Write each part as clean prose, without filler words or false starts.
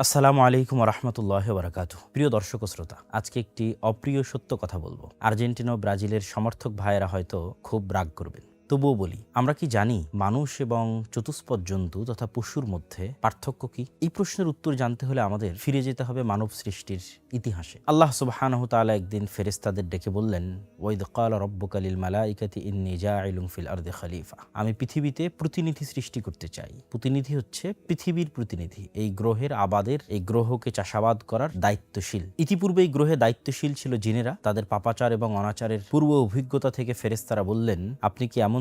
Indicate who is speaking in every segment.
Speaker 1: আসসালামু আলাইকুম রহমতুল্লাহ বারাকাতুহু। প্রিয় দর্শক ও শ্রোতা, আজকে একটি অপ্রিয় সত্য কথা বলবো। আর্জেন্টিনা ও ব্রাজিলের সমর্থক ভাইয়েরা হয়তো খুব রাগ করবেন, তবুও বলি, আমরা কি জানি মানুষ এবং চতুষ্পদ জন্তু তথা পশুর মধ্যে পার্থক্য কি? এই প্রশ্নের উত্তর জানতে হলে আমাদের ফিরে যেতে হবে মানব সৃষ্টির ইতিহাসে। আল্লাহ সুবহানাহু তাআলা একদিন ফেরেশতাদের ডেকে বললেন, ওয়াইদ ক্বালা রাব্বুকা লিল মালাইকাতি ইন্নী জাইলুন ফিল আরদি খলিফা। আমি পৃথিবীতে প্রতিনিধি সৃষ্টি করতে চাই। প্রতিনিধি হচ্ছে পৃথিবীর প্রতিনিধি, এই গ্রহের আবাদের, এই গ্রহকে চাষাবাদ করার দায়িত্বশীল। ইতিপূর্বে এই গ্রহে দায়িত্বশীল ছিল জিনেরা। তাদের পাপাচার এবং অনাচারের পূর্ব অভিজ্ঞতা থেকে ফেরেশতারা বললেন, আপনি কি এমন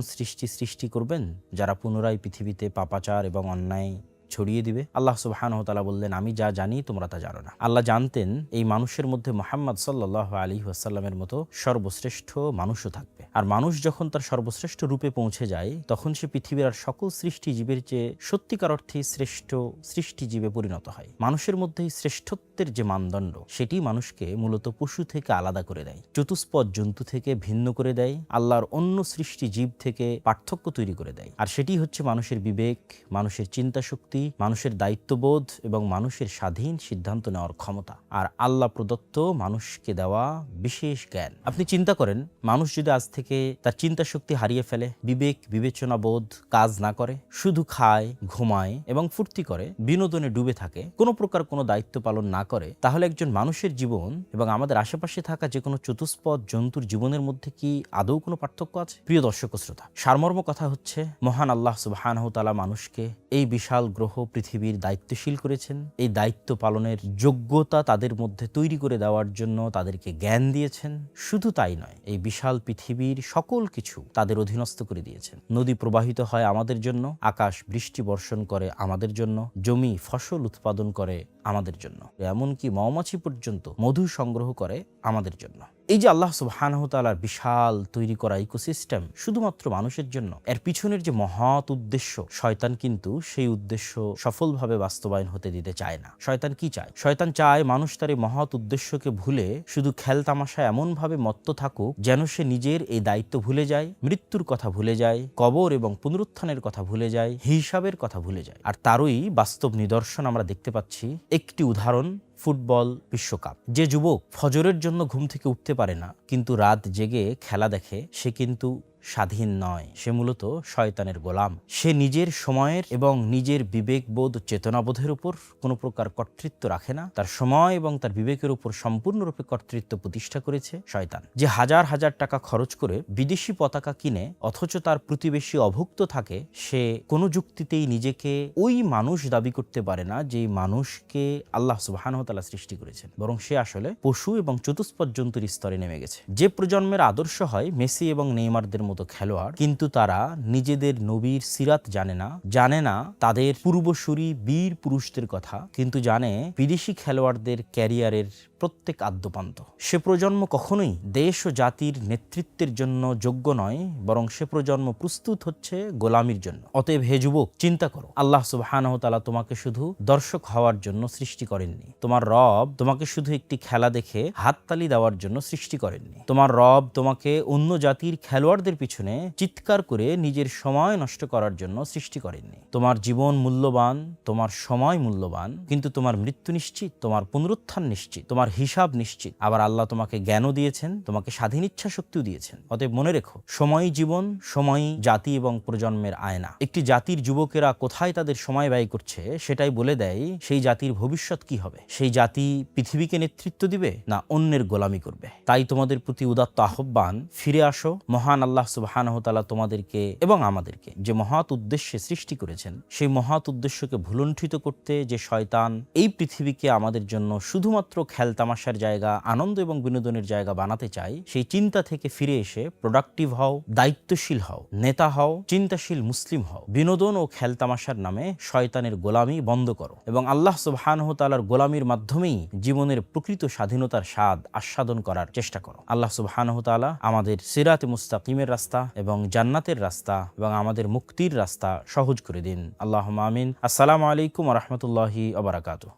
Speaker 1: সৃষ্টি করবেন যারা পুনরায় পৃথিবীতে পাপাচার এবং অন্যায় ছড়িয়ে দিবে? আল্লাহ সুবহানাহু ওয়া তাআলা বললেন, আমি যা জানি তোমরা তা জানো না। আল্লাহ জানতেন এই মানুষের মধ্যে মুহাম্মদ সাল্লাল্লাহু আলাইহি ওয়াসাল্লামের মতো সর্বশ্রেষ্ঠ মানুষও থাকবে। আর মানুষ যখন তার সর্বশ্রেষ্ঠ রূপে পৌঁছে যায়, তখন সে পৃথিবীর আর সকল সৃষ্টিজীবের চেয়ে সত্যিকার অর্থে শ্রেষ্ঠ সৃষ্টিজীবে পরিণত হয়। মানুষের মধ্যে এই শ্রেষ্ঠত্বের যে মানদণ্ড, সেটি মানুষকে মূলত পশু থেকে আলাদা করে দেয়, চতুষ্পদ জন্তু থেকে ভিন্ন করে দেয়, আল্লাহর অন্য সৃষ্টিজীব থেকে পার্থক্য তৈরি করে দেয়। আর সেটি হচ্ছে মানুষের বিবেক, মানুষের চিন্তা শক্তি, মানুষের দায়িত্ববোধ এবং মানুষের স্বাধীন সিদ্ধান্ত নেওয়ার ক্ষমতা, আর আল্লাহ প্রদত্ত মানুষকে দেওয়া বিশেষ জ্ঞান। আপনি চিন্তা করেন, মানুষ যদি আজ থেকে তার চিন্তা শক্তি হারিয়ে ফেলে, বিবেক বিবেচনা বোধ কাজ না করে, শুধু খায়, ঘুমায় এবং ফুর্তি করে, বিনোদনে ডুবে থাকে, কোনো প্রকার কোনো দায়িত্ব পালন না করে, তাহলে একজন মানুষের জীবন এবং আমাদের আশেপাশে থাকা যে কোনো চতুষ্পদ জন্তুর জীবনের মধ্যে কি আদৌ কোনো পার্থক্য আছে? প্রিয় দর্শক ও শ্রোতা, সারমর্ম কথা হচ্ছে, মহান আল্লাহ সুবহানাহু তাআলা মানুষকে এই বিশাল গ্রহ পৃথিবীর দায়িত্বশীল করেছেন। এই দায়িত্ব পালনের যোগ্যতা তাদের মধ্যে তৈরি করে দেওয়ার জন্য তাদেরকে জ্ঞান দিয়েছেন। শুধু তাই নয়, এই বিশাল পৃথিবীর সকল কিছু তাদের অধীনস্থ করে দিয়েছেন। নদী প্রবাহিত হয় আমাদের জন্য, আকাশ বৃষ্টি বর্ষণ করে আমাদের জন্য, জমি ফসল উৎপাদন করে আমাদের জন্য, এমনকি মৌমাছি পর্যন্ত মধু সংগ্রহ করে আমাদের জন্য। এই যে আল্লাহ সুবহানাহু তাআলার বিশাল তৈরি করা ইকোসিস্টেম শুধুমাত্র মানুষের জন্য, এর পিছনের যে মহৎ উদ্দেশ্য, শয়তান কিন্তু সেই উদ্দেশ্য সফলভাবে বাস্তবায়ন হতে দিতে চায় না। শয়তান কি চায়? শয়তান চায় মানুষ তার এই মহৎ উদ্দেশ্যকে ভুলে শুধু খেলতামাশায় এমনভাবে মত্ত থাকুক যেন সে নিজের এই দায়িত্ব ভুলে যায়, মৃত্যুর কথা ভুলে যায়, কবর এবং পুনরুত্থানের কথা ভুলে যায়, হিসাবের কথা ভুলে যায়। আর তারই বাস্তব নিদর্শন আমরা দেখতে পাচ্ছি। একটি উদাহরণ, ফুটবল বিশ্বকাপ। যে যুবক ফজরের জন্য ঘুম থেকে উঠতে পারে না কিন্তু রাত জেগে খেলা দেখে, সে কিন্তু স্বাধীন নয়, সে মূলত শয়তানের গোলাম। সে নিজের সময়ের এবং নিজের বিবেকবোধ চেতনাবোধের উপর কোনো প্রকার কর্তৃত্ব রাখে না। তার সময় এবং তার বিবেকের উপর সম্পূর্ণরূপে কর্তৃত্ব প্রতিষ্ঠা করেছে শয়তান। যে হাজার হাজার টাকা খরচ করে বিদেশি পতাকা কিনে অথচ তার প্রতিবেশী অভুক্ত থাকে, সে কোনো যুক্তিতেই নিজেকে ওই মানুষ দাবি করতে পারে না যে মানুষকে আল্লাহ সুবহানাহু ওয়া তাআলা সৃষ্টি করেছেন, বরং সে আসলে পশু এবং চতুষ্পদ জন্তুর স্তরে নেমে গেছে। যে প্রজন্মের আদর্শ হয় মেসি এবং নেইমারদের মতো খেলোয়াড়, কিন্তু তারা নিজেদের নবীর সিরাত জানে না তাদের পূর্বসূরি বীর পুরুষদের কথা, কিন্তু জানে বিদেশি খেলোয়াড়দের ক্যারিয়ারের প্রত্যেক আদ্যপান্ত। সে প্রজন্ম কখনোই দেশ ও জাতির নেতৃত্বের জন্য যোগ্য নয়, বরং সে প্রজন্ম প্রস্তুত হচ্ছে গোলামির জন্য। অতএব হে যুবক, চিন্তা করো, আল্লাহ সুবহানাহু তাআলা তোমাকে শুধু দর্শক হওয়ার জন্য সৃষ্টি করেননি। তোমার রব তোমাকে শুধু একটি খেলা দেখে হাততালি দেওয়ার জন্য সৃষ্টি করেননি। তোমার রব তোমাকে অন্য জাতির খেলোয়াড়দের পিছনে চিৎকার করে নিজের সময় নষ্ট করার জন্য সৃষ্টি করেননি। তোমার জীবন মূল্যবান, তোমার সময় মূল্যবান, কিন্তু তোমার মৃত্যু নিশ্চিত, তোমার পুনরুত্থান নিশ্চিত, তোমার হিসাব নিশ্চিত। আবার আল্লাহ তোমাকে জ্ঞানও দিয়েছেন, তোমাকে স্বাধীন ইচ্ছা শক্তিও দিয়েছেন। অতএব মনে রেখো, সময়ই জীবন, সময়ই জাতি এবং প্রজন্মের আয়না। একটি জাতির যুবকেরা কোথায় তাদের সময় ব্যয় করছে সেটাই বলে দেয় সেই জাতির ভবিষ্যৎ কি হবে। সেই জাতি পৃথিবীকে নেতৃত্ব দিবে না অন্যের গোলামি করবে। তাই তোমাদের প্রতি উদাত্ত আহ্বান, ফিরে আসো। মহান আল্লাহ সুবহানাহু তাআলা তোমাদেরকে এবং আমাদেরকে যে মহৎ উদ্দেশ্যে সৃষ্টি করেছেন, সেই মহৎ উদ্দেশ্যকে ভুলুণ্ঠিত করতে যে শয়তান এই পৃথিবীকে আমাদের জন্য শুধুমাত্র খেলতামাশার জায়গা, আনন্দ এবং বিনোদনের জায়গা বানাতে চাই, সেই চিন্তা থেকে ফিরে এসে প্রোডাক্টিভ হও, দায়িত্বশীল হও, নেতা হও, চিন্তাশীল মুসলিম হও। বিনোদন ও খেলতামাশার নামে শয়তানের গোলামি বন্ধ করো এবং আল্লাহ সুবহানাহু তাআলার গোলামির মাধ্যমেই জীবনের প্রকৃত স্বাধীনতার স্বাদ আস্বাদন করার চেষ্টা করো। আল্লাহ সুবহানাহু তাআলা আমাদের সিরাতে মুস্তাকিমের রাস্তা এবং জান্নাতের রাস্তা এবং আমাদের মুক্তির রাস্তা সহজ করে দিন। আল্লাহুম্মা আমিন। আসসালামু আলাইকুম ওয়া রাহমাতুল্লাহি ওয়া বারাকাতুহু।